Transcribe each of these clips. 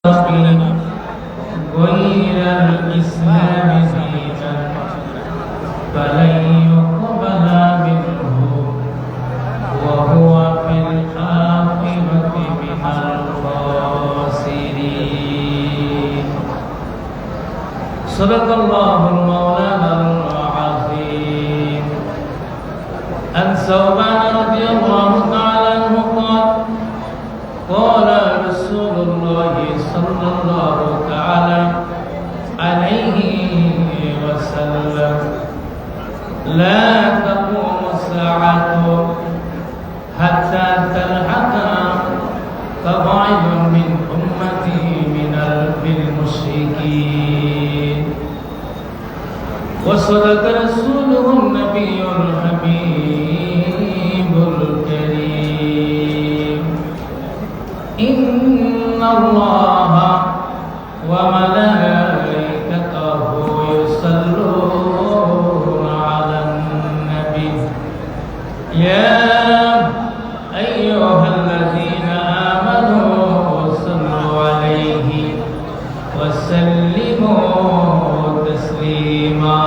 غير الإسلام دينا فلن يقبل منه وهو في الآخرة من الخاسرين. صدق الله المولانا العظيم. عن ثوبان رضي الله تعالى عنه قال رسول الله صلى الله تعالى عليه وسلم: لا تقوم الساعة حتى تلحق قواعد من أمتي من المشركين. وصدق رسوله النبي الحبيب الكريم: إن الله وملائكته يصلون على النبي يا أيها الذين آمنوا صلوا عليه وسلموا تسليما.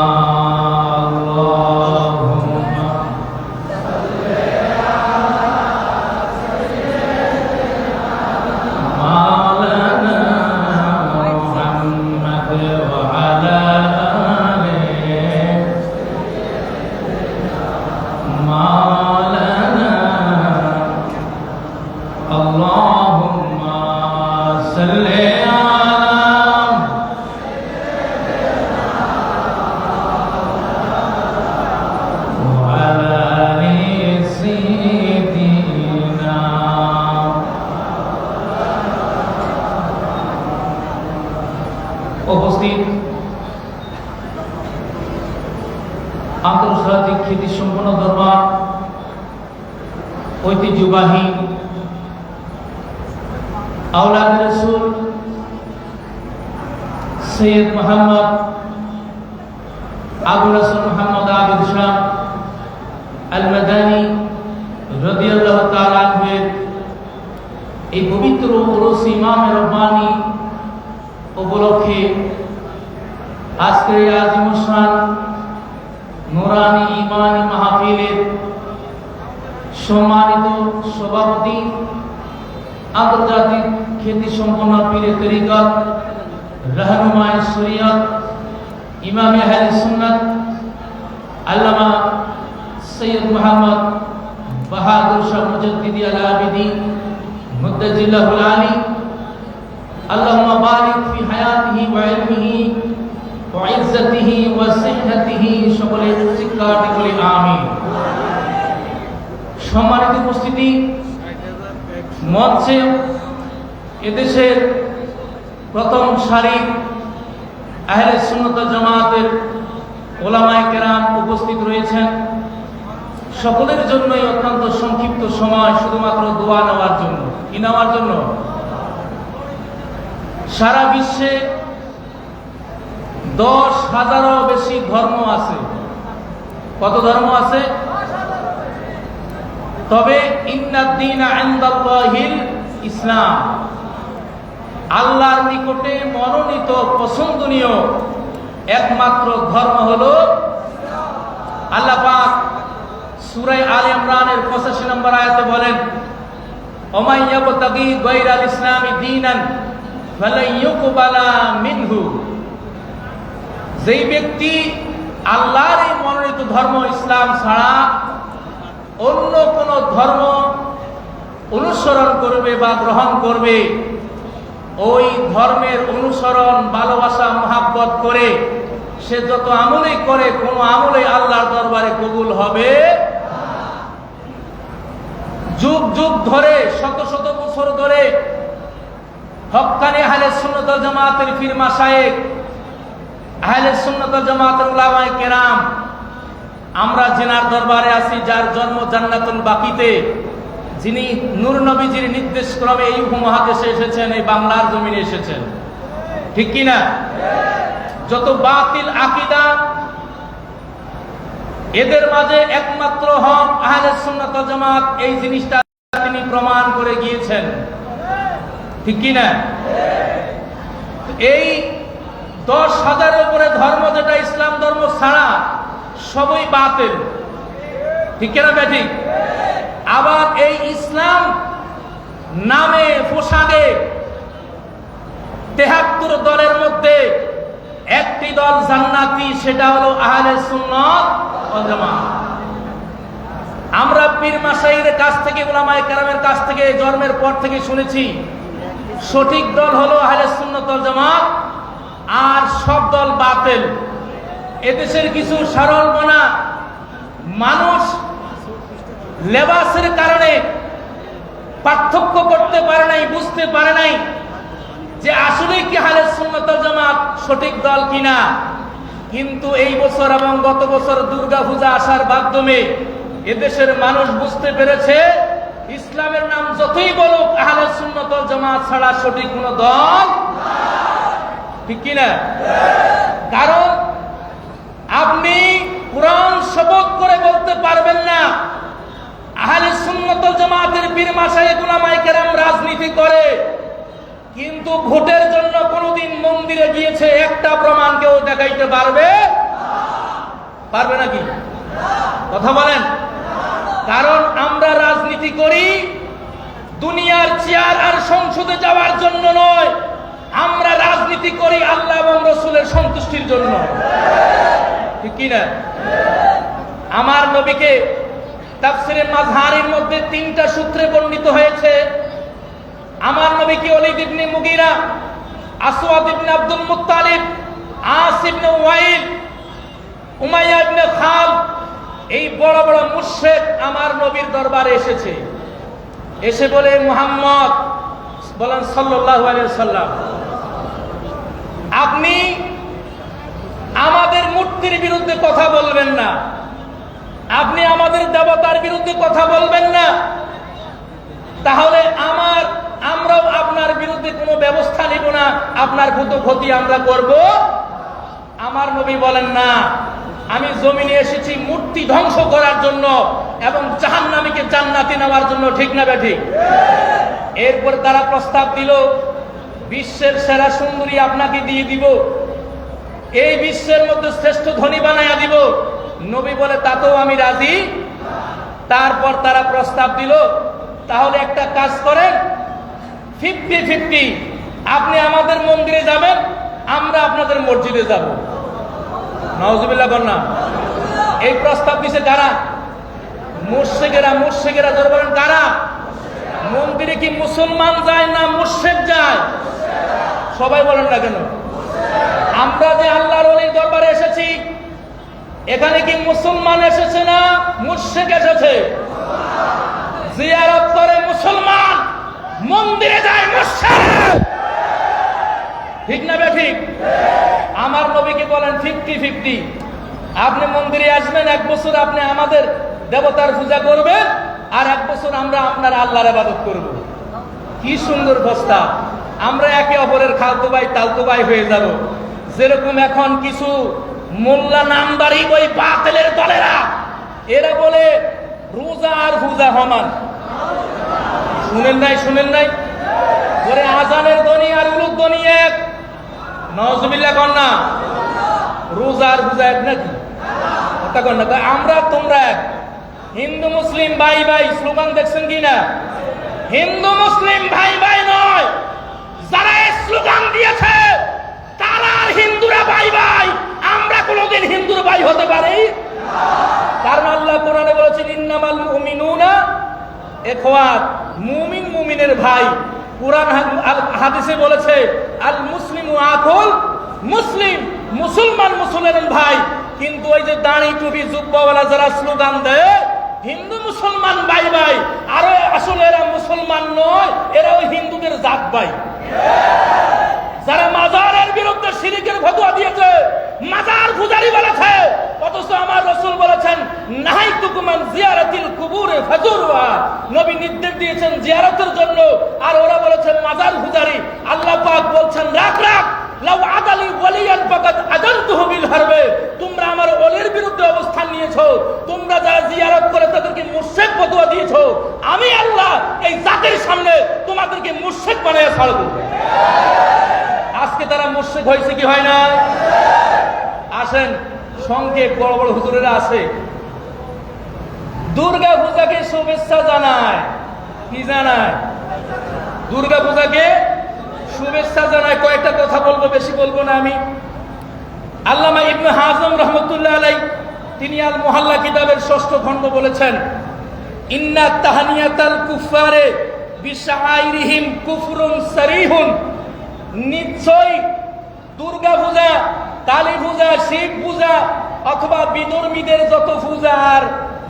উপস্থিত আন্তর্জাতিক খ্যাতিসম্পন্ন দরবার, ঐতিহ্যবাহী আওলাদ রাসূল সৈয়দ মোহাম্মদ আবুল হাসান মোহাম্মদ আবিদ শাহ আল মাদানী রাদিয়াল্লাহু তাআলা আনহু এই পবিত্র উরুস ইমামে রব্বানী উপলক্ষে আজকের আজিমুসান নুরানি ইমানি মাহফিলের সম্মানিত সভাপতি, আন্তর্জাতিক খ্যাতিসম্পন্ন পীরে তরিকত, রাহনুমায়ে শরিয়ত, ইমামে আহলে সুন্নাত আল্লামা সৈয়দ মুহাম্মদ বাহাদুর শাহ মুজাদ্দিদি আল-আবিদি মুদ্দাজিল্লাহুল আলী, আল্লাহুম্মা বারিক ফি হায়াতিহি ওয়া ইলমিহি ওয়া ইজ্জাতিহি ওয়া সিহহাতিহি, সকলে চিৎকার বলি আমিন। সম্মানিত উপস্থিতি, মঞ্চে এদেশের প্রথম সারির আহলে সুন্নাত ওয়াল জামাতের উলামায়ে কেরাম উপস্থিত রয়েছেন। সকলের জন্যই অত্যন্ত সংক্ষিপ্ত সময় শুধুমাত্র দোয়া নেওয়ার জন্য। কি নেওয়ার জন্য? সারা বিশ্বে 10,000-এরও বেশি ধর্ম আছে। কত ধর্ম আছে? তবে ইন্নাদ-দীনা ইনদাল্লাহিল ইসলাম, আল্লাহর নিকটে মনোনীত পছন্দনীয় একমাত্র ধর্ম হলো আল্লাহ পাক সূরা আলে ইমরানের 85 নম্বর আয়াতে বলেন: ওয়া ইয়াবতাগি গায়রাল ইসলামি দীনান ফালা ইউকবালা মিনহু। যেই ব্যক্তি আল্লাহর এই মনোনীত ধর্ম ইসলাম ছাড়া অন্য কোন ধর্ম অনুসরণ করবে বা গ্রহণ করবে, ওই ধর্মের অনুসরণ, ভালোবাসা, মহাব্বত করে সে যত আমলই করে, কোন আমলই আল্লাহর দরবারে কবুল হবে। যুগ যুগ ধরে, শত শত বছর ধরে হক্কানি আহলে সুন্নাত ওয়াল জামাতের পীর মাশায়েখ, আহলে সুন্নাত ওয়াল জামাতের উলামায়ে কেরাম, আমরা জিনার দরবারে আছি, যার জন্ম জান্নাতুল বাকিতে, যিনি নূর নবীজির নির্দেশ ক্রমে এই উপমহাদেশে এসেছেন, এই বাংলার জমিনে এসেছেন। ঠিক কি না? যত বাতিল আকীদা, এদের মাঝে একমাত্র হক আহলে সুন্নাত ওয়াল জামাত, এই জিনিসটা তিনি প্রমাণ করে গিয়েছেন। ঠিক কি না? এই 10,000-এর উপরে ধর্ম যেটা ইসলাম ধর্ম ছাড়া সবই বাতিল, ঠিক কিনা বেঠিক? আবার এই ইসলাম নামে পোশাকে 73 দলের মধ্যে একটি দল জান্নাতি, সেটা হলো আহলে সুন্নাত ওয়াল জামাত। আমরা পীর মাশাইখের কাছ থেকে, উলামায়ে কেরামের কাছ থেকে জন্মের পর থেকে শুনেছি সঠিক দল হলো আহলে সুন্নাত ওয়াল জামাত, আর সব দল বাতিল। এদেশের কিছু সরলমনা মানুষ লেবাসের কারণে পার্থক্য করতে পারে নাই, বুঝতে পারে নাই যে আসলে কি আহলে সুন্নাত ওয়াল জামাত সঠিক দল কিনা। কিন্তু এই বছর এবং গত বছর দুর্গা পূজা আসার মাধ্যমে এদেশের মানুষ বুঝতে পেরেছে ইসলামের নাম যতই বলুক আহলে সুন্নাত ওয়াল জামাত ছাড়া সঠিক কোন দল, ঠিক কিনা? কারণ আপনি কোরআন শপথ করে বলতে পারবেন না আহলে সুন্নাত ওয়াল জামাতের পীর মাশায়েখ উলামায়ে কেরাম রাজনীতি করে, কিন্তু ভোটের জন্য কোনদিন মন্দিরে গিয়েছে একটা প্রমাণ কেউ দেখাইতে পারবে? পারবে নাকি? কথা বলেন। কারণ আমরা রাজনীতি করি দুনিয়ার চেয়ার আর সংসদে যাওয়ার জন্য নয়, আমরা রাজনীতি করি আল্লাহ এবং রাসূলের সন্তুষ্টির জন্য, ঠিক কি না? আমার নবীকে তাফসীরে মাযহারির মধ্যে 3টা সূত্রে বর্ণিত হয়েছে। আমার নবী কি ওলীদ ইবনে মুগীরা, আসওয়াদ ইবনে আব্দুল মুত্তালিব, আস ইবনে ওয়াইল, উমাইয়া ইবনে খালদ, এই বড় বড় মুশরিক আমার নবীর দরবারে এসেছে। এসে বলে, মুহাম্মদ বলেন সাল্লাল্লাহু আলাইহি ওয়াসাল্লাম, আপনি আমাদের মূর্তির বিরুদ্ধে কথা বলবেন না, আপনি আমাদের দেবতার বিরুদ্ধে কথা বলবেন না, তাহলে আমরাও আপনার বিরুদ্ধে কোনো ব্যবস্থা নিব না, আপনার ক্ষতি আমরা করব। আমার নবী বলেন, না, আমি জমিনে এসেছি মূর্তি ধ্বংস করার জন্য এবং জাহান্নামীকে জান্নাতে নেওয়ার জন্য, ঠিক না বেঠিক? এরপর তারা প্রস্তাব দিল, বিশ্বের সেরা সুন্দরী আপনাকে দিয়ে দিব, এই বিশ্বের মধ্যে শ্রেষ্ঠ ধনী বানায়া দিব। নবী বলে, তাতেও আমি রাজি। তারপর তারা প্রস্তাব দিল, তাহলে একটা কাজ করেন, 50-50, আপনি আমাদের মন্দিরে যাবেন, আমরা আপনাদের মসজিদে যাব। নাউজুবিল্লাহ কন্যা। এই প্রস্তাব দিছে কারা? মুশরিকেরা ধরে বলেন কারা? মন্দিরে কি মুসলমান যায় না মুশরিক যায়? সবাই বলেন না কেন? আমরা যে আল্লাহর ওলির দরবারে এসেছি, এখানে কি মুসলমান এসেছে না মুশরিক এসেছে? জিয়ারত করে মুসলমান, মন্দিরে যায় মুশরিক, ঠিক না বেঠিক? আমার নবীকে বলেন 50-50, আপনি মন্দিরে আসবেন, 1 বছর আপনি আমাদের দেবতার পূজা করবেন, আর 1 বছর আমরা আপনার আল্লাহর ইবাদত করব। কি সুন্দর প্রস্তাব! আমরা একে অপরের খালতো ভাই তালতো ভাই হয়ে যাব। যেরকম এখন কিছু মোল্লা নামদারি ওই বাতিলের দলেরা, এরা বলে রোজা আর পূজা সমান। শুনেন নাই? ওরে আজানের ধ্বনি আর উলুর ধ্বনি এক। নাউজুবিল্লাহ কন্যা। রোজা আর পূজা এক নাকি? কথা কন্যা। আমরা তোমরা এক। হিন্দু মুসলিম ভাই ভাই স্লোগান দেখছেন কি না? হিন্দু মুসলিম ভাই ভাই নয়, যারা এই স্লোগান দিয়েছে তারা আর হিন্দুরা ভাই ভাই। আমরা কোনোদিন হিন্দুর ভাই হতে পারি? কারণ আল্লাহ কোরআনে বলেছেন, ইন্নামাল মুমিনুনা ইখওয়াত, মুমিন মুমিনের ভাই। কুরআন হাদিসে বলেছে, আল মুসলিমু আখুল মুসলিম, মুসলমান মুসলমানের ভাই। কিন্তু ওই যে দাড়ি টুপি জুব্বাওয়ালা যারা স্লোগান দেয় হিন্দু মুসলমান ভাই ভাই, আর আসলে এরা মুসলমান নয়, এরা ওই হিন্দুদের জাত ভাই। যারা মাজারের বিরুদ্ধে শিরকের ফতোয়া দিয়েছে, মাজার পূজারি বলেছে, অথচ আমার রাসূল বলেছেন, নাহাইতুকুম আন জিয়ারাতিল কুবুরে ফাজুরুহা, নবী নির্দেশ দিয়েছেন জিয়ারতের জন্য, আর ওরা বলেছে মাজার পূজারি। আল্লাহ পাক বলছেন, রাখ লাউ আদালি ওয়ালিয়ান ফাকাদ আযানতুহু বিল হারবে, তোমরা আমার ওলির বিরুদ্ধে অবস্থান নিয়েছো, দিয়েছো, তোমরা যারা জিয়ারত করে তাদেরকে মুশরিক ফতোয়া দিয়েছো, আমি আল্লাহ এই জাতির সামনে তোমাদেরকে মুশরিক বানায় ছাড়ব। আজকে তারা মুশরিক হয়েছে কি হয় না? আসেন সংক্ষেপ, বড় বড় হুজুরেরা আছে, দুর্গা পূজাকে শুভেচ্ছা জানায়। কি জানায়? দুর্গা পূজাকে শুভেচ্ছা জানায়। কয়েকটা কথা বলবো, বেশি বলবো না আমি। আল্লামা ইবনে হাজম রহমতুল্লাহ আলাইহি তিনি আল মুহাল্লা কিতাবের 6ষ্ঠ খণ্ড বলেছেন, ইন্না তাহানিয়াতাল কুফারে বিশাইরিহিম কুফরুন সারিহুন, নিশ্চয় দুর্গা পূজা, কালী পূজা, শিব পূজা অথবা বিধর্মীদের যত পূজা আর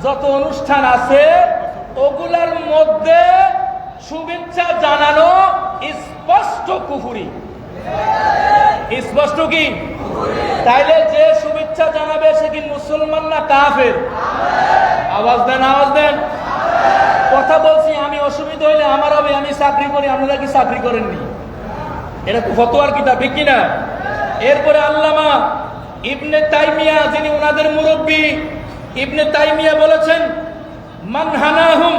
যত অনুষ্ঠান আছে ওগুলার মধ্যে শুভেচ্ছা জানানো স্পষ্ট কুফরি। স্পষ্ট কি? তাইলে যে শুভেচ্ছা জানাবে সে কি মুসলমান না কাফের? আওয়াজ দেন, আওয়াজ দেন। কথা বলছি, আমি অসুবিধা হইলে আমার হবে, আমি চাকরি করি, আপনারা কি চাকরি করেননি? এটা তো ফতোয়ার কিতাব, ঠিক কিনা? এরপরে আল্লামা ইবনে তাইমিয়া, যিনি ওনাদের মুরব্বী, ইবনে তাইমিয়া বলেছেন, মান হানাহুম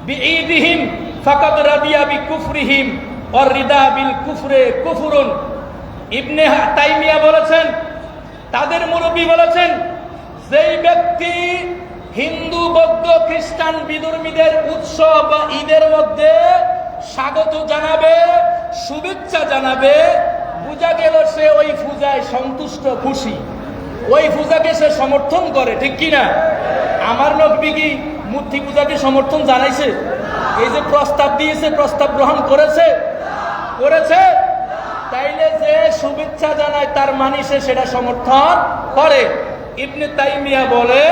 বিঈদিহিম ফাকাদ রাদিয়া বিকুফরিহিম ওয়ার রিদা বিল কুফরে কুফরুন। ইবনে তাইমিয়া বলেছেন, তাদের মুরব্বী বলেছেন, যেই ব্যক্তি হিন্দু, বৌদ্ধ, খ্রিস্টান, বিধর্মীদের উৎসব বা ঈদের মধ্যে স্বাগত জানাবে, শুভেচ্ছা জানাবে, পূজা গেল সে ওই পূজায় সন্তুষ্ট, খুশি, ওই পূজাকে সে সমর্থন করে, ঠিক কিনা? আমার নবী কি মূর্তি পূজাকে সমর্থন জানাইছে? এই যে প্রস্তাব দিয়েছে, প্রস্তাব গ্রহণ করেছে? করেছে? তাইলে যে শুভেচ্ছা জানায় তার মানে সে সেটা সমর্থন করে। ইবনে তাইমিয়া বলে,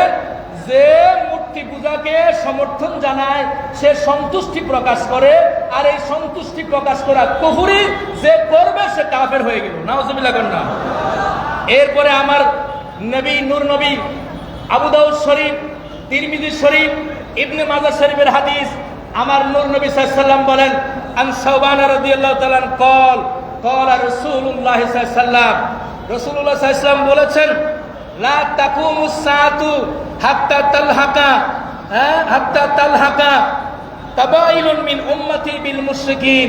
যে মূর্তি পূজাকে সমর্থন জানায় সে সন্তুষ্টি প্রকাশ করে, আর এই সন্তুষ্টি প্রকাশ করা কুফরি, যে করবে সে কাফের হয়ে গেল। নাউজুবিল্লাহ না। এরপরে আমার নবী, নূর নবী, আবু দাউদ শরীফ, তিরমিজি শরীফ, ইবনে মাজাহ শরীফের হাদিস, আমার নূর নবী সাল্লাল্লাহু আলাইহি ওয়াসাল্লাম বলেন, আন সাওবান রাদিয়াল্লাহু তাআলা কল কল রাসূলুল্লাহ সাল্লাল্লাহু আলাইহি ওয়াসাল্লাম, রাসূলুল্লাহ সাল্লাল্লাহু আলাইহি ওয়াসাল্লাম বলেছেন, লা তাকুমুস সাআতু হাত্তা তালহাকা তাবাইলুন মিন উম্মতি বিল মুশরিকিন।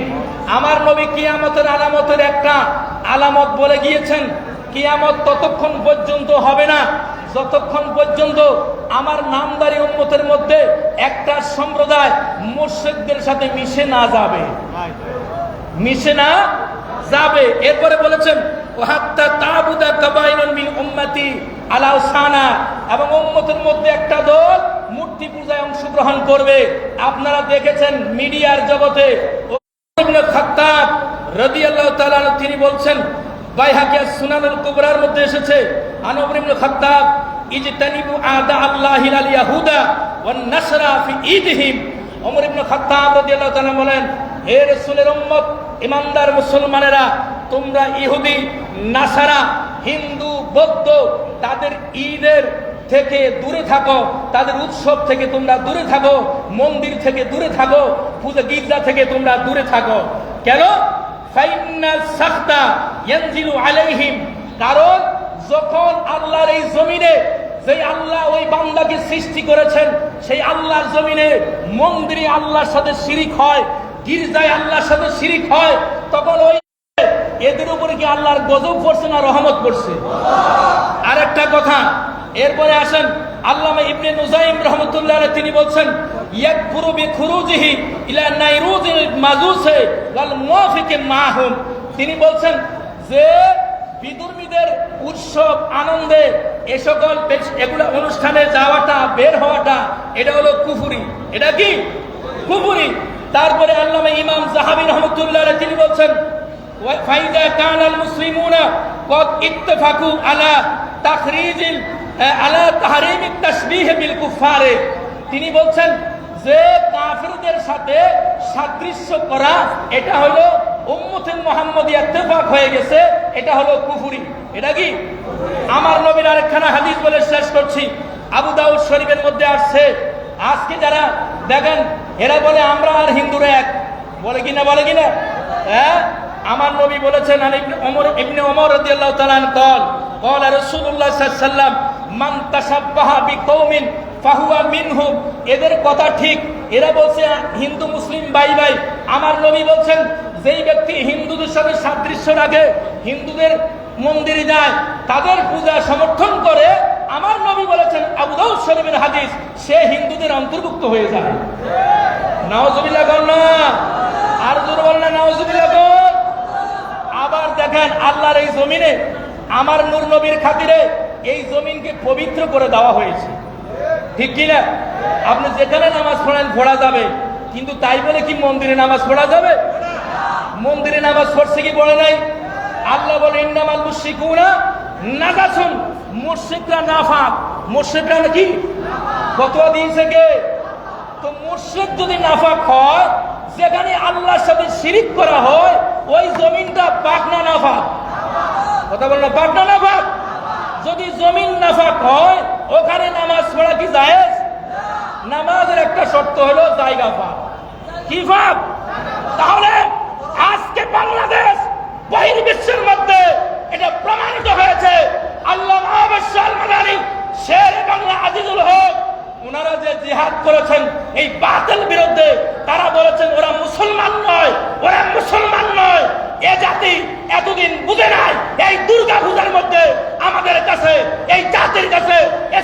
আমার নবী কিয়ামতের আলামতের একটা আলামত বলে গিয়েছেন, কিয়ামত ততক্ষণ পর্যন্ত হবে না যতক্ষণ পর্যন্ত আমার নামদারি উম্মতের মধ্যে একটা সম্প্রদায় মুশরিকদের সাথে মিশে না যাবে, মিশে না যাবে। এরপরে বলেছেন, হাত্তা তাবুদা কাবাইলুন মিন উম্মতি আলা উসানা, এবং উম্মতের মধ্যে একটা দল মূর্তি পূজায় অংশগ্রহণ করবে। আপনারা দেখেছেন মিডিয়ার জগতে ইবনে খাত্তাব রাদিয়াল্লাহু তাআলা তিনি বলছেন, বাইহাকি সুনানুল কুবরার মধ্যে এসেছে, আন ওমর ইবনে খাত্তাব ইজতানিবু আদা আল্লাহিল আল ইয়াহুদা ওয়ান নাসরা ফি ঈদিহিম। ওমর ইবনে খাত্তাব রাদিয়াল্লাহু তাআলা বলেন, হে রাসূলের উম্মত, ইমানদার মুসলমানেরা, তোমরা ইহুদি, নাসারা, হিন্দু, বৌদ্ধ তাদের ঈদের থেকে দূরে থাকো, তাদের উৎসব থেকে তোমরা দূরে থাকো, মন্দির থেকে দূরে থাকো, পূজা গির্জা থেকে তোমরা দূরে থাকো। কেন? ফাইন্নাল সাখতা ইয়ানজিলু আলাইহিম, কারণ যখন আল্লাহর এই জমিনে, যেই আল্লাহ ওই বান্দাকে সৃষ্টি করেছেন, সেই আল্লাহর জমিনে মন্দিরে আল্লাহর সাথে শিরিক হয়, গির্জায় আল্লাহর সাথে শিরিক হয়, তখন ওই এদের উপরে কি আল্লাহর গজব পড়ছে না রহমত পড়ছে? আর একটা কথা, এরপরে আসেন আল্লামা ইবনে নুজাইম রাহমাতুল্লাহ আলাইহি তিনি বলছেন, ইয়াকফুরু বিখুরুজিহি ইলা নাইরুজিল মাজুসি ওয়াল মুনাফিকি মাহুম। তিনি বলছেন যে বিধর্মীদের উৎসব, আনন্দে এ সকল এগুলো অনুষ্ঠানে যাওয়াটা, বের হওয়াটা, এটা হলো কুফরি। এটা কি? কুফরি। তারপরে আল্লামা ইমাম যাহাবী রাহমাতুল্লাহ আলাইহি তিনি বলছেন, ফাইদা কানাল মুসলিমুনা কদ ইত্তাফাকু আলা তাখরিজিল আলা তাহরিমিত তাশবিহ বিল কুফারে। তিনি বলছেন যে কাফিরদের সাথে সাদৃশ্য করা, এটা হলো উম্মতে মুহাম্মদী ইত্তেফাক হয়ে গেছে, এটা হলো কুফরি। এটা কি? আমার নবীর আরেকখানা হাদিস বলে শেষ করছি, আবু দাউদ শরীফের মধ্যে আসছে। আজকে যারা দেখেন এরা বলে আমরা আর হিন্দুরা এক, বলে কিনা, বলে কিনা? হ্যাঁ, আমার নবী বলেছেন, ইবনে ওমর রাদিয়াল্লাহু তাআলা কল রাসূলুল্লাহ সাল্লাল্লাহু আলাইহি ওয়াসাল্লাম মান তাশাব্বাহা বিকওমিন ফাহুয়া মিনহুম, এদের কথা ঠিক। এরা বলছে হিন্দু মুসলিম ভাই ভাই। আমার নবী বলছেন যেই ব্যক্তি হিন্দুদের সাথে সাদৃশ্য রাখে, হিন্দুদের মন্দিরে যায়, তাদের পূজা সমর্থন করে, আমার নবী বলেছেন আবু দাউদ শরীফের হাদিস, সে হিন্দুদের অন্তর্ভুক্ত হয়ে যায়। নাউজুবিল্লাহ না, আর জোরে বলেন না নাউজুবিল্লাহ। আবার দেখেন আল্লাহর এই জমিনে আমার নূর নবীর খাতিরে এই জমিনকে পবিত্র করে দেওয়া হয়েছে, ঠিক কিনা? আপনি যেখানে নামাজ পড়েন পড়া যাবে, কিন্তু তাই বলে কি মন্দিরে নামাজ পড়া যাবে? মন্দিরে নামাজ পড়ছে কি পড়ে নাই? আল্লাহ বলে ইন্নামাল মুশরিকুনা নাজাসুন, মুশরিকরা নাফাক। মুশরিকরা কি ফতোয়া দিয়েছে কে? তো মুশরিক যদি নাফাক হয়, যেখানে আল্লাহর সাথে শিরিক করা হয়, ওই জমিনটা পাক না নাফাক? কথা বল না, পাক না নাফাক? যদি জমিন নাফাক হয়, ওখানে নামাজ পড়া কি জায়েজ? নামাজের একটা শর্ত হলো জায়গা পাক। কি পাক? তাহলে আজকে বাংলাদেশ বহির্বিশ্বের মধ্যে এটা প্রমাণিত হয়েছে। আল্লামা আল মাদানী শেরে বাংলা আজিজুল হক, ওনারা যে জিহাদ করেছেন এই বাতিল বিরুদ্ধে, তারা বলেছেন ওরা মুসলমান নয়, ওরা মুসলমান নয়। এ জাতি এতদিন বুঝে নাই, এই দুর্গা পূজার মধ্যে আমাদের কাছে, এই জাতির কাছে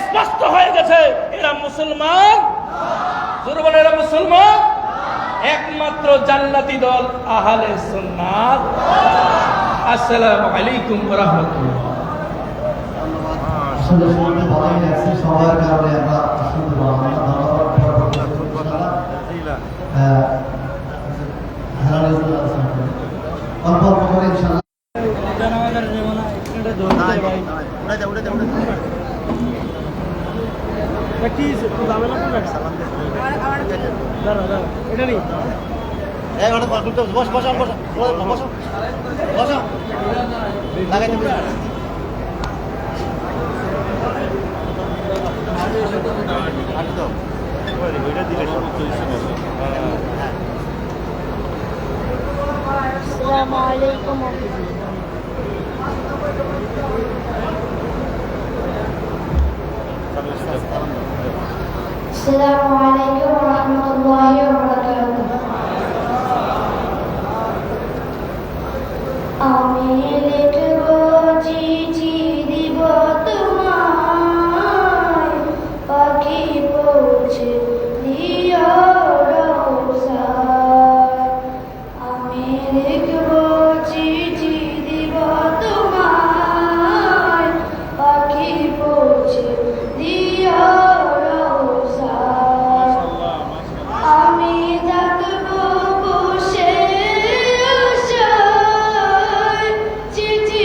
স্পষ্ট হয়ে গেছে এরা মুসলমান। জোরে বলে এরা মুসলমান। একমাত্র জান্নাতি দল আহলে সুন্নাত। আসসালামু আলাইকুম ওয়া রাহমাতুল্লাহ। আসলে শুনতে ভালোই লাগছে, সবার কারণে আমরা শুনতে পারলাম না। অল্প অল্প করে ইনশাআল্লাহ আসসালামু আলাইকুম। আসসালামু আলাইকুম ওয়া রাহমাতুল্লাহি ওয়া বারাকাতুহু। আমি লিখব চিঠি দিব তোমায়, পাখি পৌঁছে দিও রোসায়। আমি লিখব চিঠি দিব তোমায়, পাখি পৌঁছে দিও রোসায়। আমি থাকবো বসে আশায়, চিঠি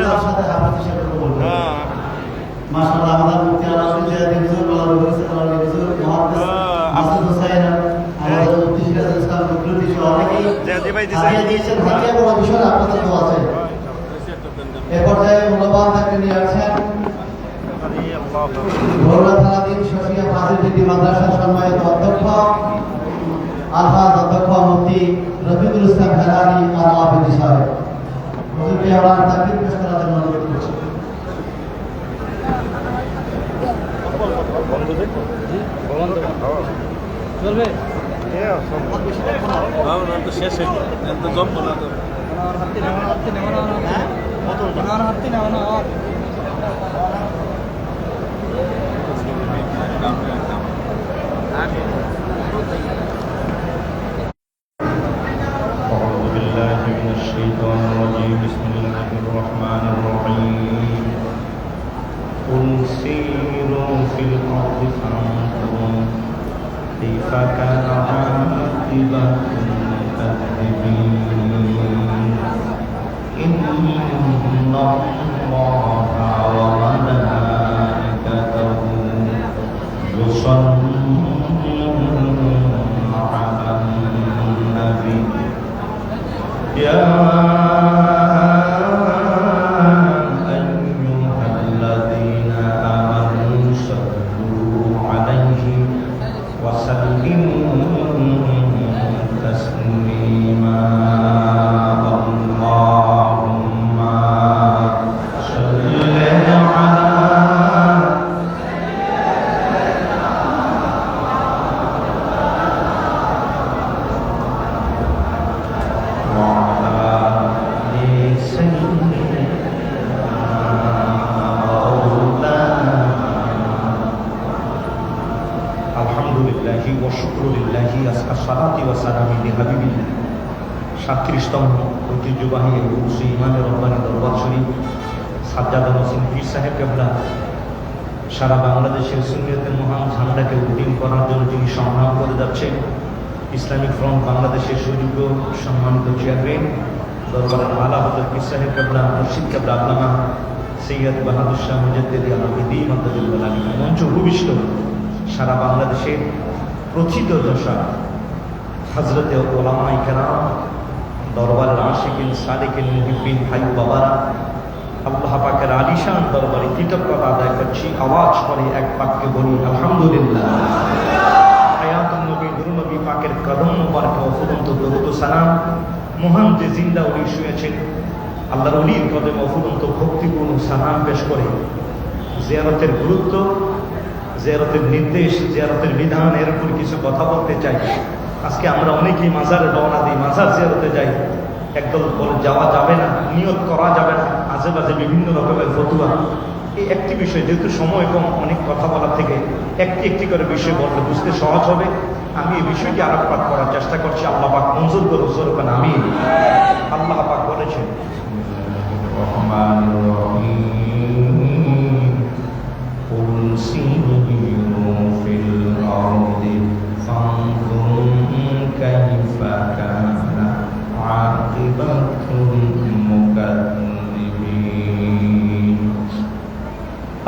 তার সাথে হাফেজ হিসেবে কবুল করুন। মাশাআল্লাহ আমাদের মুফতি আলাউদ্দিন জিয়াদি হুজুর বলা হয়েছে আলাউদ্দিন হুজুর মুহাদ্দিস মাসুদ হোসেন আমাদের মুফতি সিরাজুল ইসলাম মুফতি সহ অনেকেই হাদিয়া দিয়েছেন। হাদিয়া বড় বিষয় না, আপনাদের দোয়া আছে। এ পর্যায়ে মূল্যবান তাকে নিয়ে আসছেন বরুড়া থানাধীন শশিয়া ফাজিল ডিগ্রি মাদ্রাসার সম্মানিত অধ্যক্ষ আলহাজ অধ্যক্ষ মুফতি রফিকুল ইসলাম হেলানি আর আফিদি সাহেব। হুজুরকে আমরা তাকবীর পেশ করার জন্য অনুরোধ করছি। চলবে শেষ জব না তো أعوذ بالله من الشيطان الرجيم بسم الله الرحمن الرحيم قل سيروا في الأرض فانظروا كيف كان عاقبة المكذبين إن الله وملائكته يصلون على النبي يا أيها الذين آمنوا صلوا عليه وسلموا تسليما اللهم صل على সাতত্রিশতম ঐতিহ্যবাহী ইমানের রব্বানী দরবার শরীফ সাজ্জাদ হোসেন পীর সাহেব কেবলা সারা বাংলাদেশের সুন্নিয়তের মহান ঝান্ডাকে উদ্দিন করার জন্য যিনি সংগ্রাম করে যাচ্ছেন, ইসলামিক ফ্রন্ট বাংলাদেশের সুযোগ্য সম্মানিত চেয়ারম্যান দরবারের আলা হযরত পীর সাহেব কেবলা মুর্শিদ কেবলা আল্লামা সৈয়দ বাহাদুর শাহ মুজাদ্দিদি আল-আবিদী মাদ্দাদুল আলী মঞ্চ ভূমিষ্ঠ সারা বাংলাদেশের প্রথিত দশা হযরতে ওলামায়ে কেরাম দরবারের আশিকিন সাদিকিন মুহিব্বিন ভাই বাবারা, আল্লাহ পাকের আলিশান দরবারে কৃতজ্ঞতা আদায় করছি। আওয়াজ করে এক বাক্যে বলি আলহামদুলিল্লাহ। হায়াতুন নবী নূর নবী পাকের কদম মোবারকে অফুরন্ত দরুদ ও সালাম। মহান যে জিন্দা ওলি শুয়েছেন, আল্লাহর ওলির কদমে অফুরন্ত ভক্তিপূর্ণ সালাম পেশ করে জিয়ারতের গুরুত্ব, জিয়ারতের নির্দেশ, জিয়ারতের বিধান এর উপর কিছু কথা বলতে চাই। আজকে আমরা অনেকেই মাজারে রওনা দিই, মাজার জিয়ারতে যাই, একদল বলে যাওয়া যাবে না, নিয়ত করা যাবে না, আজে বাজে বিভিন্ন রকমের ফতুয়া। এই একটি বিষয়, যেহেতু সময় কম, অনেক কথা বলার থেকে একটি একটি করে বিষয় বললে বুঝতে সহজ হবে। আমি এই বিষয়টি আলোকপাত করার চেষ্টা করছি। আল্লাহ পাক মঞ্জুর করে জোরকান আমিন। আল্লাহ পাক বলেছেন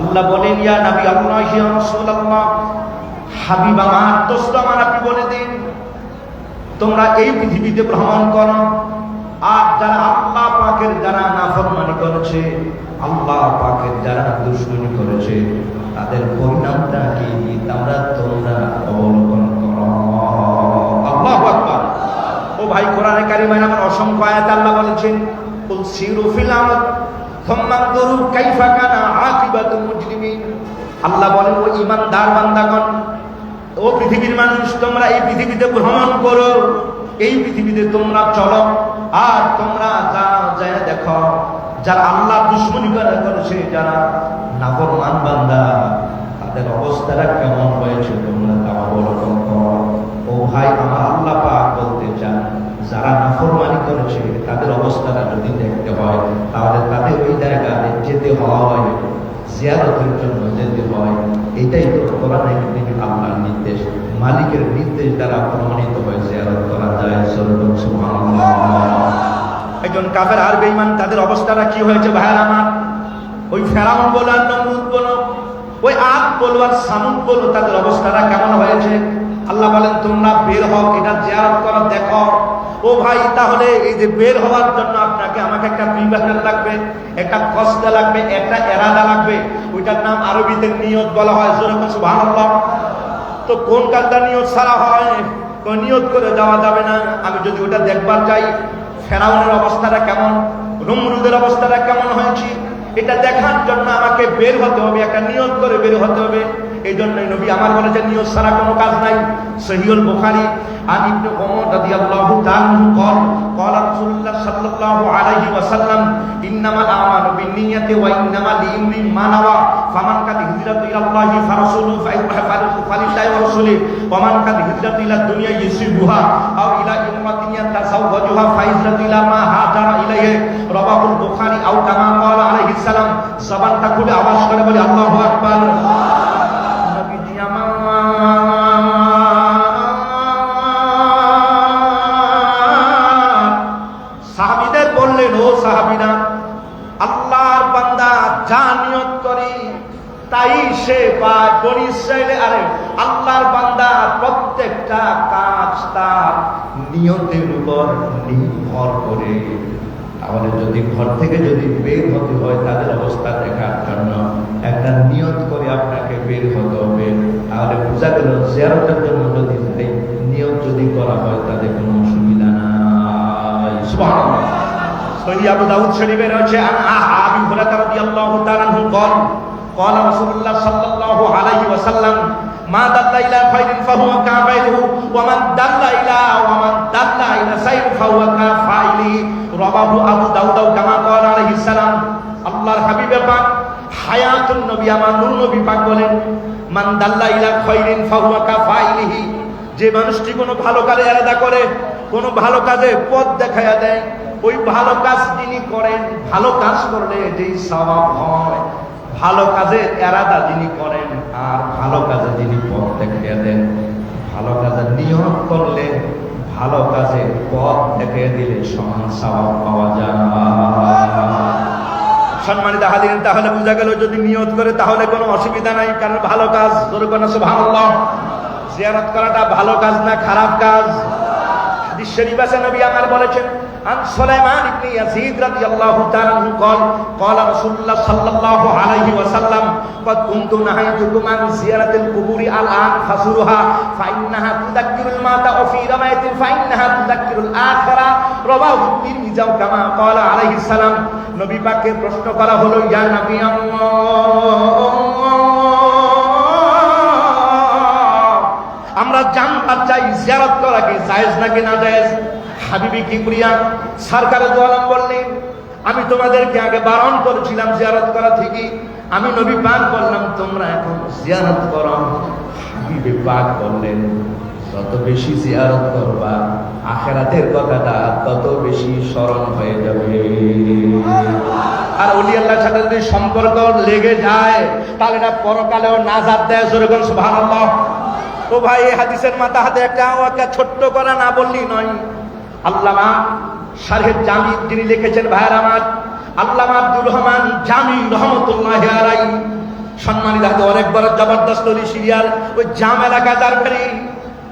আল্লাহ বলেন, ইয়া নবী আল্লাহ, ইয়া রাসূলুল্লাহ, হাবিব আমার, দোস্ত আমার, আপনি বলে দিন তোমরা এই পৃথিবীতে ভ্রমণ করো, আর যারা আল্লাহ পাকের যারা নাফরমানি করেছে, আল্লাহ পাকের যারা দুশমনি করেছে, তাদের পরিণামটা কি তোমরা অবলোকন করো। আল্লাহু আকবার। ও ভাই, কোরআনে কারিমে আমার অসংখ্য আয়াত আল্লাহ বলেছেন, কুল সিরু ফিল আরদ সুম্মা নজুরু কাইফা কানা আকিবাতুল মুজরিমিন। আল্লাহ বলেন, ও ঈমানদার বান্দাগণ, ও পৃথিবীর মানুষ, তোমরা এই পৃথিবীতে ভ্রমণ করো, এই পৃথিবীতে তোমরা চলো, আর তোমরা যা দেখো যারা আল্লাহ দুশমনি করেছে, যারা নাফরমান বান্দা, তাদের অবস্থাটা কেমন হয়েছে তোমরা তা অবলোকন করো। ও ভাই, আমার আল্লাহ পাক বলতে চান, যারা নাফরমানি করেছে তাদের অবস্থাটা যদি দেখতে হয়, তাহলে তাদের ওই জায়গায় যেতে হয়, জিয়ারতের জন্য যেতে হয়। এটাই তো কোরআনে কারিমে আল্লাহর নির্দেশ, মালিকের নির্দেশ দ্বারা প্রমাণিত হয় জিয়ারত করা যায়। সুবহানাল্লাহ। একজন কাফের আর বেঈমান, তাদের অবস্থাটা কি হয়েছে ভাইয়ের আমার? ওই ফেরাউন বলো আর নমরুদ বলো, ওই আদ বলো আর সামুদ বলো, তাদের অবস্থাটা কেমন হয়েছে? আল্লাহ বলেন তোমরা বের হও, এটা জিয়ারত করো, দেখো। ও ভাই, তাহলে এই যে বের হওয়ার জন্য আপনাকে আমাকে একটা প্রিপারেশন লাগবে, একটা কষ্ট লাগবে, একটা এরাদা লাগবে। ওইটার নাম আরবিতে নিয়ত বলা হয়। জোরে সুবহানাল্লাহ। তো কোন কাজটা নিয়ত ছাড়া হয়? নিয়ত করে যাওয়া যাবে না। আমি যদি ওটা দেখবার চাই ফেরাউনের অবস্থাটা কেমন, নমরুদের অবস্থাটা কেমন হয়েছে, এটা দেখার জন্য আমাকে বের হতে হবে, একটা নিয়ত করে বের হতে হবে। এই জন্যই নবী আমার বলেছেন নিয়ত ছাড়া কোনো কাজ নাই। সহিহুল বুখারী আন ইবনে ওমর রাদিয়াল্লাহু তাআলা قال قال رسول الله صلى الله عليه وسلم انما الاعمال بالنيات وانما لامرئ ما نوى فمن كان هجرته الى الله فرسوله فلله ورسوله ومن كان هجرته الى الدنيا يصيبها او الى امرأة يتزوجها فهجرته الى ما هاجر اليه رواه البخاري او كما قال عليه السلام। জবানটা খুলে আওয়াজ করে বলি আল্লাহু আকবার। নবীজি আমার সাহাবীদের বললেন, ও সাহাবীরা, আল্লাহর বান্দা যা নিয়ত করে তাই সে পায়। বনি ইসরাইলে আল্লাহর বান্দা প্রত্যেকটা কাজ তার নিয়তের উপর নির্ভর করে। তাহলে যদি ঘর থেকে যদি বের হতে হয় তাদের অবস্থা দেখার জন্য একটা নিয়ত করে আপনাকে বের হতে হবে। তাহলে বোঝা গেল জিয়ারতের জন্য যদি নিয়ত যদি করা হয় তাদের কোনো অসুবিধা নাই। সুবহানাল্লাহ। সহিহ আবু দাউদ শরীফে রয়েছে আবি হুরায়রা রাদিয়াল্লাহু তাআলা আনহু قال قال رسول الله صلى الله عليه وسلم ما دل الى خير فهو كفاعله ومن دل الى شيء فهو كفاعله رواه আবু দাউদ كما قال عليه السلام। আল্লাহর হাবিব পাক হায়াতুন নবী আমার নূর নবী পাক বলেন, মান দাল্লা ইলা খায়রিন ফাহুয়া কাফাইলিহি, যে মানুষটি কোনো ভালো কাজে এরাদা করে, কোনো ভালো কাজে পথ দেখায়া দেয়, ওই ভালো কাজ যিনি করেন, ভালো কাজ করলে যেই সওয়াব হয়, ভালো কাজের এরাদা যিনি করেন আর ভালো কাজে যিনি পথ দেখাইয়া দেন, ভালো কাজের নিয়ত করলে ভালো কাজে পথ দেখিয়ে দিলে সমান সওয়াব পাওয়া যায়। সম্মানিত হাজিরিন, তাহলে বোঝা গেল যদি নিয়ত করে তাহলে কোনো অসুবিধা নাই, কারণ ভালো কাজ। জোরে বলেন সুবহানাল্লাহ। জিয়ারত করাটা ভালো কাজ না খারাপ কাজ? হাদিস শরীফ আছে নবী আমার বলেছেন, আন সুলাইমান ইবনে ইয়াজিদ রাদিয়াল্লাহু তাআলা আনহু قال قال رسول الله صلى الله عليه وسلم قد كنت نهيتكم عن زيارة القبور الآن فزوروها فإنها تذكر الموت وفي رواية فإنها تذكر الآخرة رواه الترمذي كما قال عليه السلام। নবী পাককে প্রশ্ন করা হলো, ইয়া নবী আমরা জানতে চাই জিয়ারত করা কি জায়েজ নাকি না জায়েজ? হাবিবি কিবরিয়া সরকারে দু আলম বললেন, আমি তোমাদেরকে আগে বারণ করেছিলাম জিয়ারত করা থেকে, আমি নবী পাক বললাম তোমরা এখন জিয়ারত করো। হাবিবি পাক বললেন, যত বেশি জিয়ারত করবা আখিরাতের কথাটা তত বেশি স্মরণ হয়ে যাবে। আর ওলি আল্লাহর সাথে যদি সম্পর্ক লেগে যায় তাহলে এটা পরকালেও নাজাত দেয়। জোরে বলেন সুবহানাল্লাহ। তো ভাই, এই হাদিসের মাথা হাতে একটা ছোট্ট করা না বললেই নয়। আল্লামা শারহে জামি যিনি লিখেছেন ভাইয়ের আমার, আল্লামা আব্দুর রহমান জামি রহমতুল্লাহি আলাইহি, সম্মানিত হাতে অনেক বড় জবরদস্ত ওলি সিরিয়াল। ওই জাম এলাকা যার ফেরি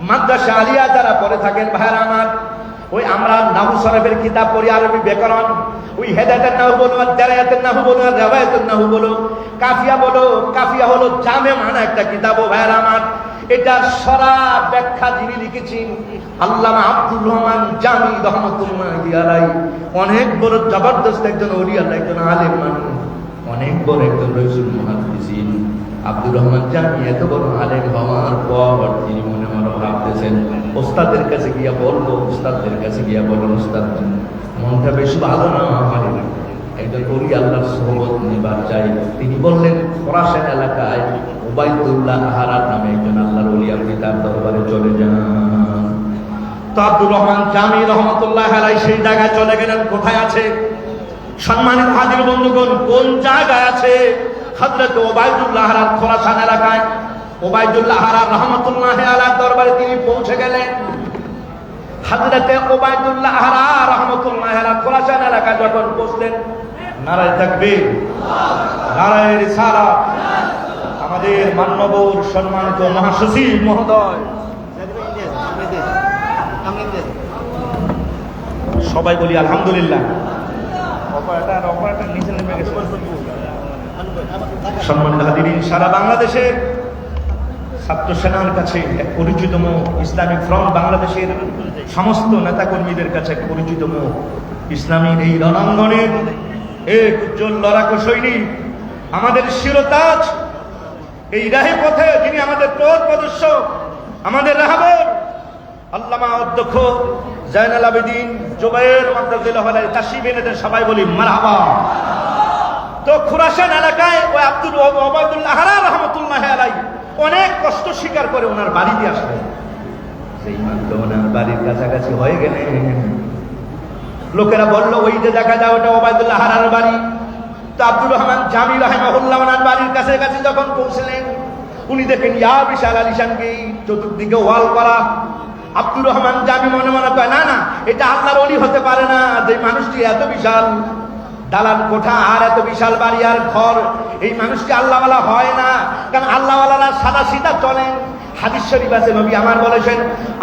মাদ্রাসা আলিয়া যারা পড়ে থাকেন ভাইয়ের আমার, ওই আমরা নাহু সরফের কিতাব পড়ি, আরবি ব্যাকরণ, ওই হেদায়েতের নাহু বলো আর দেরায়াতের নাহু বলো আর রিওয়ায়াতের নাহু বলো, কাফিয়া বলো, কাফিয়া হলো জামে মানা একটা কিতাব। ও ভাইয়ের আমার, এটা সরা ব্যাখ্যা যিনি লিখেছেন আল্লামা আব্দুর রহমান জামি রহমতুল্লাহি আলাইহি, অনেক বড় জবরদস্ত একজন ওলি আল্লাহ, একজন আলেম মানুষ, অনেক বড় একজন রসুল মুহাদ্দিসিন। আব্দুর রহমান জামি এত বড় আলেম হওয়ার পর তিনি মনে মনে ভাবতেছেন ওস্তাদের কাছে গিয়া বলবো, ওস্তাদের কাছে গিয়া বলুন ওস্তাদ মনটা বেশি ভালো না আমার, একজন ওলি আল্লাহর সোহবত নিবার চাই। তিনি বললেন খোরাসান এলাকায় উবাইদুল্লাহ আহারার নামে একজন আল্লাহর ওলি, আপনি তার দরবারে চলে যান। তো আব্দুর রহমান জামি রহমতুল্লাহ আলাইহি সেই জায়গায় চলে গেলেন। কোথায় আছে সম্মানিত হাজির বন্ধুগণ? কোন জায়গায় আছে? হযরত উবাইদুল্লাহ আহারার খোরাসান এলাকায়। উবাইদুল্লাহ আহারার রহমতুল্লাহ আলাইহির দরবারে তিনি পৌঁছে গেলেন। হযরতে ওবায়দুল্লাহ আহরা রাহমাতুল্লাহ আলাইহি খোরাসান এলাকায় যখন পৌঁছলেন, নারায়ে তাকবীর, নারায়ে রিসালাত, আমাদের মাননীয় সম্মানিত মহাসচিব মহোদয়, সবাই বলি আলহামদুলিল্লাহ। অপারেটর নিচে নেমে গেছে। সম্মানিত হাজিরিন, সারা বাংলাদেশের ছাত্র সেনার কাছে এক পরিচিত মুখ, ইসলামিক ফ্রন্ট বাংলাদেশের সমস্ত নেতাকর্মীদের কাছে এক পরিচিত মুখ, ইসলামীর এই রণাঙ্গনের এক উজ্জ্বল লড়াকু সৈনিক, আমাদের শিরতাজ, এই রাহে পথে যিনি আমাদের পথ প্রদর্শক, আমাদের রাহবর আল্লামা অধ্যক্ষ জাইনুল আবেদিন জুবায়ের মাদ্রাসাতুল আলাইহি তাশরিফ এনেছেন। সবাই বলি মারহাবা। তো খোরাসান এলাকায় ওই আব্দুল ওবায়দুল্লাহ আহরা রাহমাতুল্লাহ আলাইহি অনেক কষ্ট স্বীকার করে ওনার বাড়িতে আসলেন। সেই মাত্র ওনার বাড়ির কাছাকাছি হয়ে গেলেন, লোকেরা বলল ওই যে দেখা যায় ওটা ওবায়দুল্লাহ আহরার বাড়ি। তো আব্দুর রহমান জামি রাহিমাহুল্লাহ ওনার বাড়ির কাছাকাছি যখন পৌঁছলেন, উনি দেখেন ইয়া বিশাল আলিশান গেট, চতুর্দিকে ওয়াল করা। আব্দুর রহমান জামি মনে মনে কয়, না না, এটা আল্লাহর ওলি হতে পারে না, যে মানুষটি এত বিশাল দালান কোঠা আর এত বিশাল বাড়ি আর ঘর, এই মানুষটি আল্লাহওয়ালা হয় না। কারণ আল্লাহওয়ালারা সাদা সিধা চলেন। হাদিস শরীফ আছে, নবী আমার বলেছেন,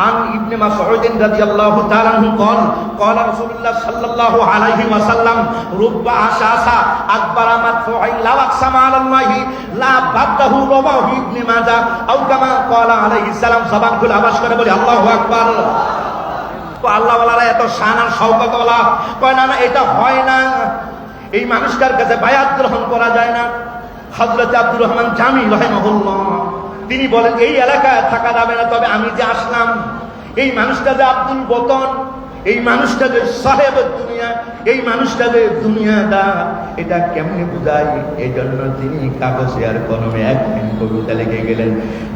আন ইবনে মাসউদ রাদিয়াল্লাহু তাআলা আনহু قال قال রাসূলুল্লাহ সাল্লাল্লাহু আলাইহি ওয়াসাল্লাম রুব্বা আশাসা আকবারা মাদফুইন লা ওয়াকসামা আলাল্লাহি লা বাদাহু রাওয়াহু ইবনে মাজাহ আও কামা ক্বালা আলাইহিস সালাম। সাবাকুল আবাস করে বলি আল্লাহু আকবার। তো আল্লাহওয়ালারা এত শান আর শওকত ওয়ালা, কয় না না, এটা হয় না, এই মানুষটার কাছে বায়াত গ্রহণ করা যায় না। হযরত আব্দুর রহমান জামি রাহিমাহুল্লাহ তিনি বলেন, এই এলাকায় থাকা যাবে না, তবে আমি যে আসলাম, এই মানুষটা যে আব্দুল বতন, এই মানুষটা যে সাহেব দুনিয়া, এই মানুষটা যে দুনিয়াদার, এটা কেমনে বুঝাই? এই জন্য তিনি কাগজে আর কলমে এক লাইন কবিতা লিখে গেলেন,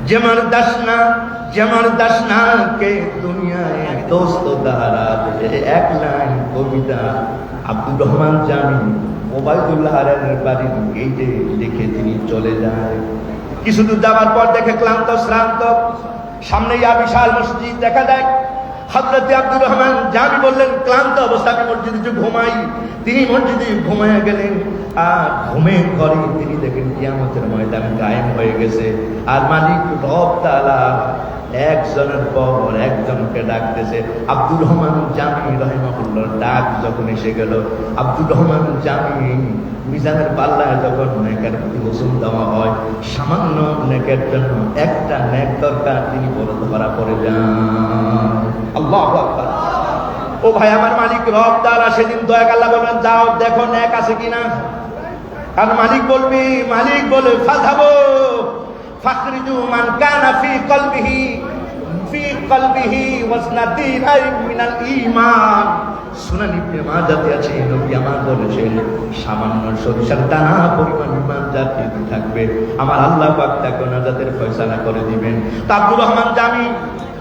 যেমার দাসনা কে দুনিয়ায় দোস্ত দারা। এক লাইন কবিতা আব্দুর রহমান জামি ওবায়দুল্লাহ আহরার বাড়ির গেটে লিখে তিনি চলে যায়। কিছু দূর যাওয়ার পর দেখে ক্লান্ত শ্রান্ত, সামনে ইয়া বিশাল মসজিদ দেখা যায়। হযরত আব্দুর রহমান জামি বললেন, ক্লান্ত অবস্থা আমি মসজিদে যে ঘুমাই। তিনি মসজিদে ঘুমাইয়া গেলেন, আর ঘুমে ঘরে তিনি দেখেন কিয়ামতের ময়দান কায়েম হয়ে গেছে, আর মালিক রব তাআলা একজনের পর একজনকে ডাকতেছে। আব্দুর রহমান জামি রাহিমাহুল্লাহর ডাক যখন এসে গেল, আব্দুর রহমান জামি মিজানের পাল্লায় যখন নেকের প্রতি ওজন দেওয়া হয়, সামান্য নেকের জন্য একটা নেক দরকার, তিনি বড় ধরা পড়ে যান। আল্লাহু আকবার। ও ভাই, আমার মালিক রব তাআলা সেদিন দয়া আল্লাহ বলবেন, যাও দেখো নেক আছে কিনা। আর মালিক বলে ফাযহাবু ফাখরিজু মান কানা ফি কলবিহি ওয়াসনাতিন মিনাল ঈমান। সুনান ইবনে মাজাতে আছে, নবী আমার বলেছেন, সামান্য সরিষার দানা পরিমাণ ঈমান যার থাকবে, আমার আল্লাহ পাক তাকে নাজাতের ফয়সালা করে দিবেন। তো আব্দুর রহমান জামি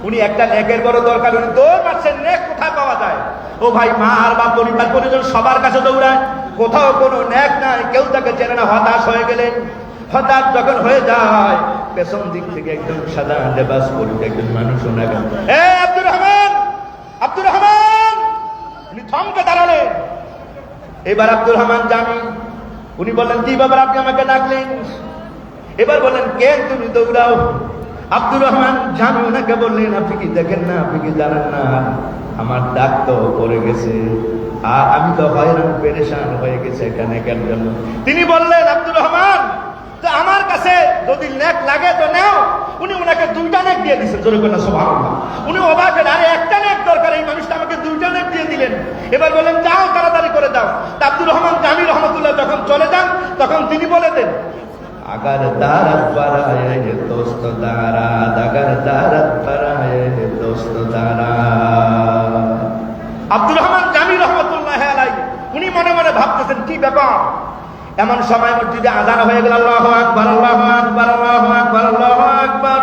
উনি একটা নেকের বড় দরকার, উনি দৌড় মারছেন, নেক কোথায় পাওয়া যায়? ও ভাই, মা আর বা পরিবার পরিজন সবার কাছে দৌড়ায়, কোথাও কোনো নেক নাই, কেউ তাকে চেনে না। হতাশ হয়ে গেলেন। হঠাৎ যখন হয়ে যায়, পেছন দিক থেকে একজন সাদা লেবাস পরিত একজন মানুষ শোনা গেল, এ আব্দুর রহমান, উনি থমকে দাঁড়ালেন। এবার আব্দুর রহমান জামি উনি বললেন, কি বাবা আপনি আমাকে ডাকলেন? এবার বললেন, কে তুমি দৌড়াও? আব্দুর রহমান জামি ওনাকে বললেন, আপনি কি দেখেন না, আপনি কি জানেন না, আমার ডাক তো পড়ে গেছে, আর আমি তো হয়রান পেরেশান হয়ে গেছে এখানে কেন জন্য। তিনি বললেন, আব্দুর রহমান, আমার কাছে যদি নেক লাগে তো নাও। উনি ওনাকে দুইটা নেক দিয়ে দিচ্ছেন, জোরে করে সুবহানাল্লাহ। উনি অবাক হলেন, আরে একটা নেক দরকার, এই মানুষটা আমাকে দুইটা নেক দিয়ে দিলেন। এবার বলেন, যাও তাড়াতাড়ি করে দাও। আব্দুর রহমান জামি রহমতুল্লাহ যখন চলে যান, তখন তিনি বলে দেন, আগার দারাত পারায়ে দোস্ত দারাত, আগার দারাত পারায়ে দোস্ত দারাত। আব্দুর রহমান জামি রহমতুল্লাহ আলাইহি উনি মনে মনে ভাবতেছেন, কি ব্যাপার? এমন সময় মসজিদে আযান হয়ে গেল, আল্লাহু আকবার, আল্লাহু আকবার, আল্লাহু আকবার, আল্লাহু আকবার।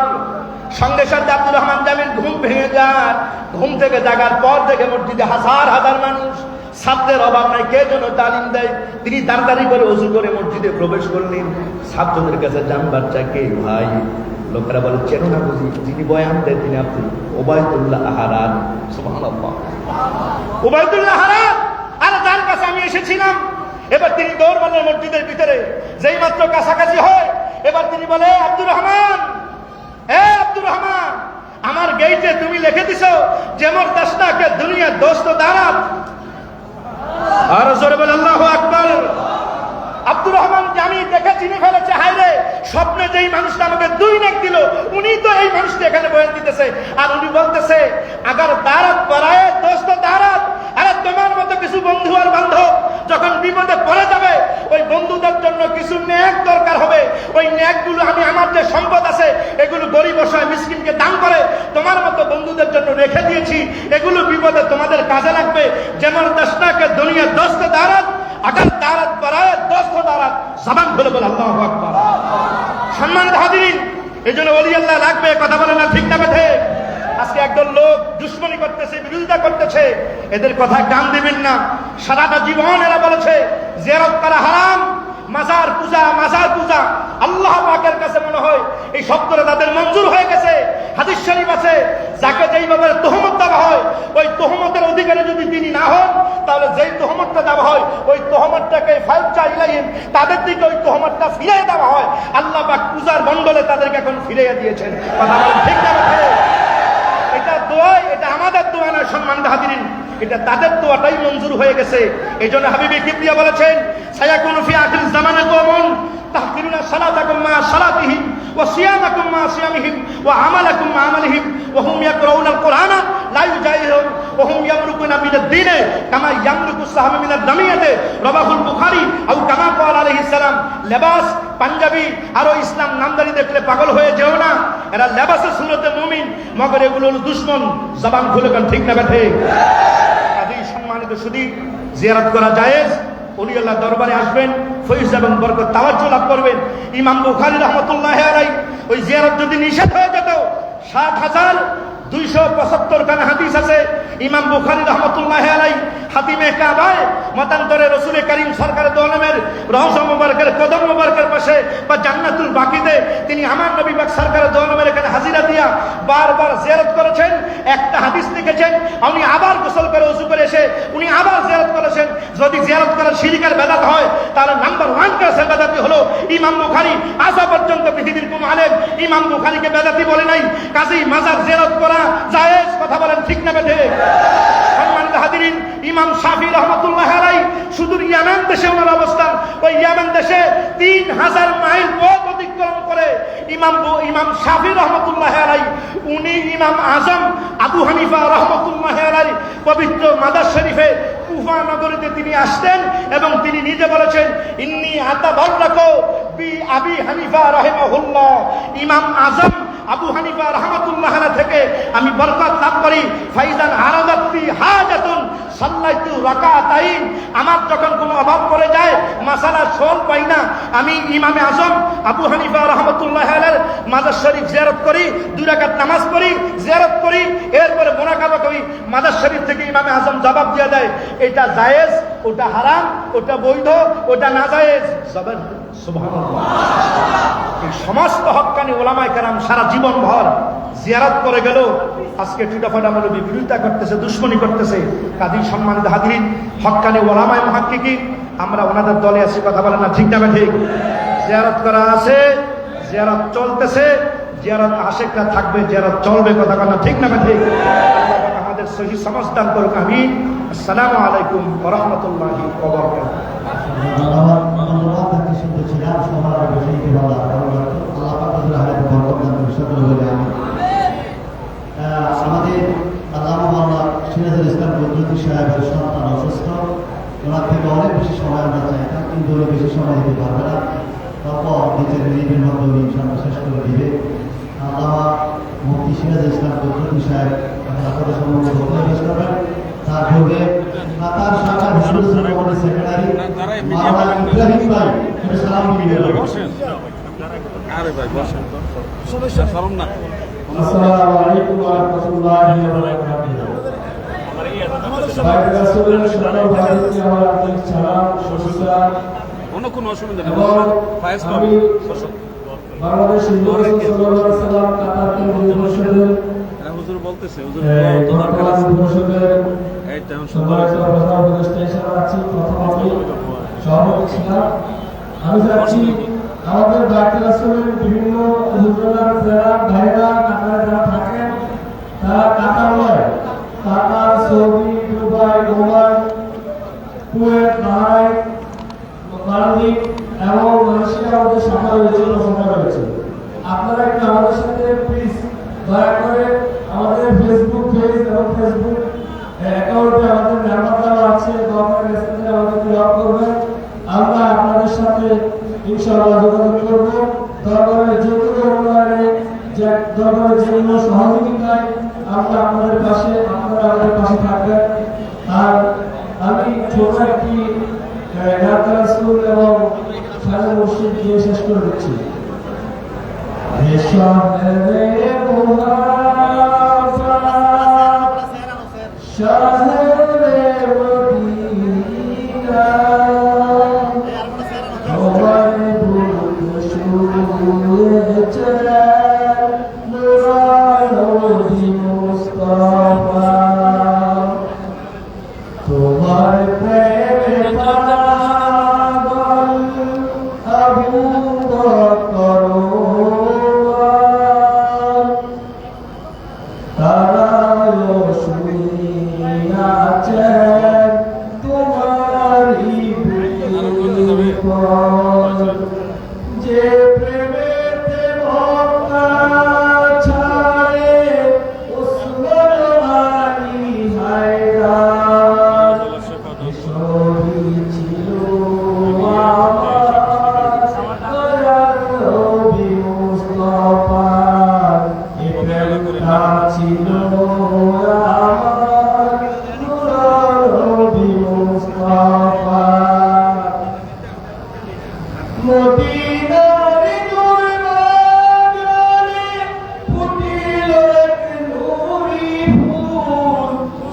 সঙ্গে সঙ্গে আব্দুর রহমান জামির ঘুম ভেঙে যায়। ঘুম থেকে জাগার পর দেখে মসজিদে হাজার হাজার মানুষ, ছাত্রের অভাব নাই, কে যেন তালিম দেয়। তিনি তাড়াতাড়ি করে ওযু করে মসজিদে প্রবেশ করলেন। ছাত্রদের কাছে জানবার চাই, কে ভাই লোকেরা বলে চেনো না বুঝি, যিনি বয়ান দেন তিনি আপনি ওবায়দুল্লাহ আহারান। সুবহানাল্লাহ, ওবায়দুল্লাহ আহারান। আর যার কাছে আমি এসেছিলাম, এবার তিনি দৌড় বলেন মসজিদের ভিতরে, যেই মাত্র কাছাকাছি হয় এবার তিনি বলে, আব্দুর রহমান, আব্দুর রহমান, আমার গেইটে তুমি লিখে দিছো যে মোর দশটাকে দুনিয়া দোস্ত দাঁড়াত। আর জোরে বলে আল্লাহু আকবার। আব্দুর রহমান জানি দেখে চিনে ফেলেছে, হায় রে, স্বপ্নে যেই মানুষটা আমাকে 2 নেক দিল উনি তো এই মানুষটা এখানে বয়ান দিতেছে। আর উনি বলতেছে, আগার দাঁড়াত পড়ায় দোস্ত দাঁড়াত। আরে তোমার মতো কিছু বন্ধু আর বান্ধব যখন বিপদে পড়ে যাবে, ওই বন্ধুদের জন্য কিছু নেক দরকার হবে। ওই নেকগুলো আমি আমার যে সম্পদ আছে এগুলো গরিব অসহায় মিসকিনকে দান করে তোমার মতো বন্ধুদের জন্য রেখে দিয়েছি। এগুলো বিপদে তোমাদের কাজে লাগবে। যেমন দশটাকে দুনিয়া দোস্ত দাঁড়াত, আগার দাঁড়াত পড়ায় দোস্ত দাঁড়াত। জবান খুলে বলে আল্লাহু আকবার। সম্মানিত হাজিরিন, এই জন্য ওলি আল্লাহ লাগবে, কথা বলে না ঠিক না বেঠে। আজকে একদল লোক দুশ্মনী করতেছে, বিরোধিতা করতেছে, এদের কথা কান দিবেন না। সারাটা জীবন এরা বলেছে জিয়ারত করা হারাম, মাজার পূজা আল্লাহ পাকের কাছে মনে হয় এই শব্দটা তাদের মঞ্জুর হয়ে গেছে। হাদিস শরীফ আছে, যাকে যেইভাবে তহমত দেওয়া হয় ওই তহমতের অধিকারী যদি তিনি না হন, তাহলে যেই তহমতটা দেওয়া হয় ওই তহমতটাকে ফালচা ইলাইহিম, তাদের দিকে ওই তহমতটা ফিরিয়ে দেওয়া হয়। আল্লাহ পাক পূজার মণ্ডলে তাদেরকে এখন ফিরিয়ে দিয়েছেন। কথা বলেন ঠিক না? এটা দোয়া, এটা আমাদের দোয়া নয় সম্মানিত হাজিরিন, এটা তাদের দোয়াটাই মঞ্জুর হয়ে গেছে। এই জন্য হাবিবে কিবরিয়া বলেছেন, সায়াকুনু ফি আখির জামানে কওমুন তাহকিরুনা সালাতাকুম মা সালাতিহিম ওয়া সিয়ামাকুম মা সিয়ামিহিম ওয়া আমালাকুম মা আমালিহিম ওয়া হুম ইয়াকরাউনাল কুরআনা লা ইউজাহিরুন ওয়া হুম ইয়ামরুকুনা মিনাদ দীনে কামা ইয়ামরুকুস সাহামু মিনাদ দামিয়াতে। রাওয়াহুল বুখারী আও কামা ক্বালা আলাইহিস সালাম। লেবাস, পাঞ্জাবি আর ইসলাম নামদারি দেখলে পাগল হয়ে যেও না, এরা লেবাসের সুরতে মুমিন, মগর এগুলো হলো দুশমন। জবান খুলে কান ঠিক না বেঠে? কাজেই সম্মানিত সুধী, জিয়ারত করা জায়েজ। ওলি আল্লাহ দরবারে আসবেন, ফয়জ এবং বরকত তাওয়াজ্জুহ লাভ করবেন। ইমাম বুখারী রাহমাতুল্লাহি আলাইহি ওই জিয়ারত যদি নিষেধ হয়ে যেত, ৭,২৭৫ খানা হাদিস আছে। ইমাম বুখারী রাহমাতুল্লাহি আলাইহি হাতিমে কাবায় মতান্তরে রাসূল করিম সরকারের দো আলমের রওজা মুবারকের কদম মুবারকের পাশে বা জান্নাতুল বাকিতে তিনি আমার নবী পাক সরকারের দো আলমের এখানে হাজিরা দিয়া বারবার জিয়ারত করেছেন। একটা হাদিস লিখেছেন, উনি আবার গোসল করে ওযু করে এসে উনি আবার জিয়ারত করেছেন। যদি জিয়ারত করার শিরকের বেদাত হয় তাহলে নাম্বার 1 কাছে বেদাতি হলো ইমাম বুখারী। আজ পর্যন্ত পৃথিবীর কোন আলেম ইমাম বুখারীকে বেদাতি বলে নাই। কাজেই মাজার জিয়ারত করা জায়েজ। কথা বলেন ঠিক না বেঠে? সম্মানিত হাজিরিন, ইমাম শাফি রাহমাতুল্লাহি আলাইহি সুদূর ইয়ামান দেশে ওনার অবস্থান। ওই ইয়ামান দেশে 3000 মাইল পথ অতিক্রম করে ইমাম শাফি রাহমাতুল্লাহি আলাইহি উনি ইমাম আজম আবু হানিফা রাহমাতুল্লাহি আলাইহি পবিত্র মাদার শরীফে কুফা নগরীতে তিনি আসতেন এবং তিনি নিজে বলেছেন, ইন্নী আতাবাররাকু বি আবি হানিফা রাহিমাহুল্লাহ। ইমাম আজম আবু হানিফা রাহমাতুল্লাহ আলাইহি থেকে আমি বরকত লাভ করি। ফাইজান আরাদাতি হাজাতুন সাল্লাইতু রাকাতাইন। আমার যখন কোনো অভাব পড়ে যায়, মাসালা সল পাই না, আমি ইমামে আজম আবু হানিফা রাহমাতুল্লাহ আলাইহির মাজার শরীফ জিয়ারত করি, 2 রাকাত নামাজ পড়ি, জিয়ারত করি, এরপরে মুরাকাবা করি। মাজার শরীফ থেকে ইমামে আজম জবাব দিয়ে দেয়, এটা জায়েজ, ওটা হারাম, ওটা বৈধ, ওটা নাজায়েজ। সুবহানাল্লাহ। এই সমস্ত হক্কানি ওলামায়ে কেরাম সারা জীবন ভর জিয়ারত করে গেল, আজকে টুটাফাটা মৌলবি বিরোধিতা করতেছে, দুশ্মনী করতেছে। কাজেই সম্মানিত হাজিরিন, হক্কানি ওলামায়ে মুহাক্কিকিন আমরা ওনাদের দলে আছি। কথা বলেন না ঠিক না ঠিক? জিয়ারত করা আছে, জিয়ারত চলতেছে, জিয়ারত আশেকরা থাকবে, জিয়ারত চলবে। কথা বলেন না ঠিক না ঠিক? আল্লাহ পাক আমাদের সহি সমঝ দান করুক, আমিন। আসসালামু আলাইকুম ওয়া রাহমাতুল্লাহি ওয়া বারাকাতুহু। আমাদের আল্লামা সিরাজুল ইসলাম বদরুদ্দীন সাহেবের সন্তান অসুস্থ, ওনার থেকে অনেক বেশি সময় আমরা চাইতাম, কিন্তু উনি বেশি সময় দিতে পারবে না। তারপর নিজের নিজের মাধ্যমে ইনশাআল্লাহ শেষ করে দিবে। আল্লামা মুফতি সিরাজুল ইসলাম বদরুদ্দীন সাহেব আপনাদের সম্মুখে বক্তব্য পেশ করবেন। তার পূর্বে কাতার শাখা হিজরুল ইসলামের সেক্রেটারি মাওলানা ইব্রাহিম ভাই সালাম দিয়ে বসেন। আরে ভাই বসেন তো, সমস্যা শরম না। আসসালামু আলাইকুম ওয়া রাহমাতুল্লাহি ওয়া বারাকাতুহু। বাইরে রাসূলের সালাম আলাইহি ওয়া আলাইহি সালাম। শুকরিয়া। কোনো অসুবিধা নেই। এবং ফায়েজ আমি বাংলাদেশ হিন্দু সাল্লাল্লাহু আলাইহি সাল্লাম কাতার কেন্দ্রীয় পরিষদের হুজুর বলতেছে বর্তমান পরিষদের এইটা সম্মানিত প্রধান উপদেষ্টা হিসেবে আছি। প্রথম আমি সভাপতি ছিলাম। আমি চাচ্ছি আমাদের বাড়িতে আসলে বিভিন্ন হুজুরার ভাইরা কাতারে যারা থাকেন তারা কাতার নয়, Qatar, Saudi, Dubai, Oman, Kuwait, Bahrain, মালদ্বীপ এবং মালয়েশিয়া আমাদের শাখা রয়েছে, প্রশাখা রয়েছে। আপনারা একটু আমাদের সাথে প্লিজ দয়া করে আমাদের ফেসবুক পেজ এবং ফেসবুক অ্যাকাউন্টে আমাদের নাম্বার দেওয়া আছে, দরকার মেসেঞ্জারে আমাদেরকে লক করবেন। আমরা আপনাদের সাথে ইনশাআল্লাহ যোগাযোগ করব। দরকারে যে কোনো উন্নয়নে, যে দরকারে যে কোনো সহযোগিতায় আমরা আপনাদের পাশে, আপনারা আমাদের পাশে থাকবেন। আর আমি ছোট একটি রাসূল এবং সারা মসজিদ দিয়ে শেষ করে দিচ্ছি। তোমার প্রেমে পাগল আবু বকর তারাও শুনিয়াছেন তোমারই বিপদ। যে প্রেমেতে মক্কা ছাড়ে উসমান আলী হায়দার, এসবই ছিল আমার দয়ার নবী মুস্তাফার। এ প্রেমটা ছিল আমার দয়ার নবী মুস্তাফার। মদিনার নূর বাগানে ফুটিল এক নূরি ফুল,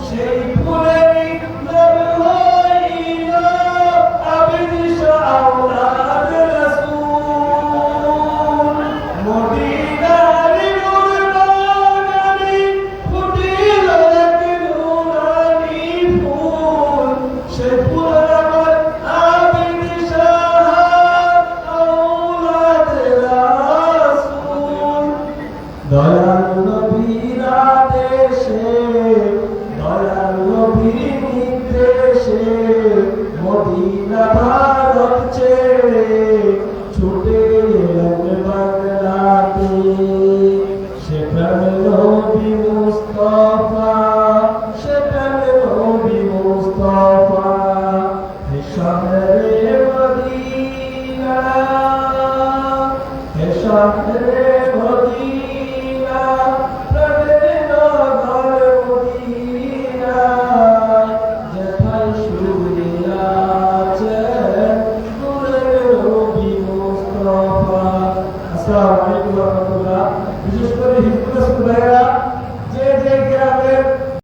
সেই ফুলেরই নাম হইল আবিদ শাওলাদ রাসূল। মদিনার নূর বাগানে ফুটিল এক নূরানি ফুল, সেই ফুলের নাম আবিদ শাওলাদ রাসূল। দয়াল নবীর আদেশে, দয়াল নবীর নির্দেশে মদিনা ভারত ছেড়ে ছুটে এলেন বাংলাতে। সেখানে নবী মুস্তাফা, সেখানে নবী মুস্তাফা, হে শহরে মদিনা, হে শহরে মদিনা, প্রাণের নগর মদিনা, যেথায় শুয়ে আছেন নূরের নবী মুস্তাফা। আসসালামু আলাইকুম ওয়া রাহমাতুল্লাহ। বিশেষ করে হিজবুত ভাইরা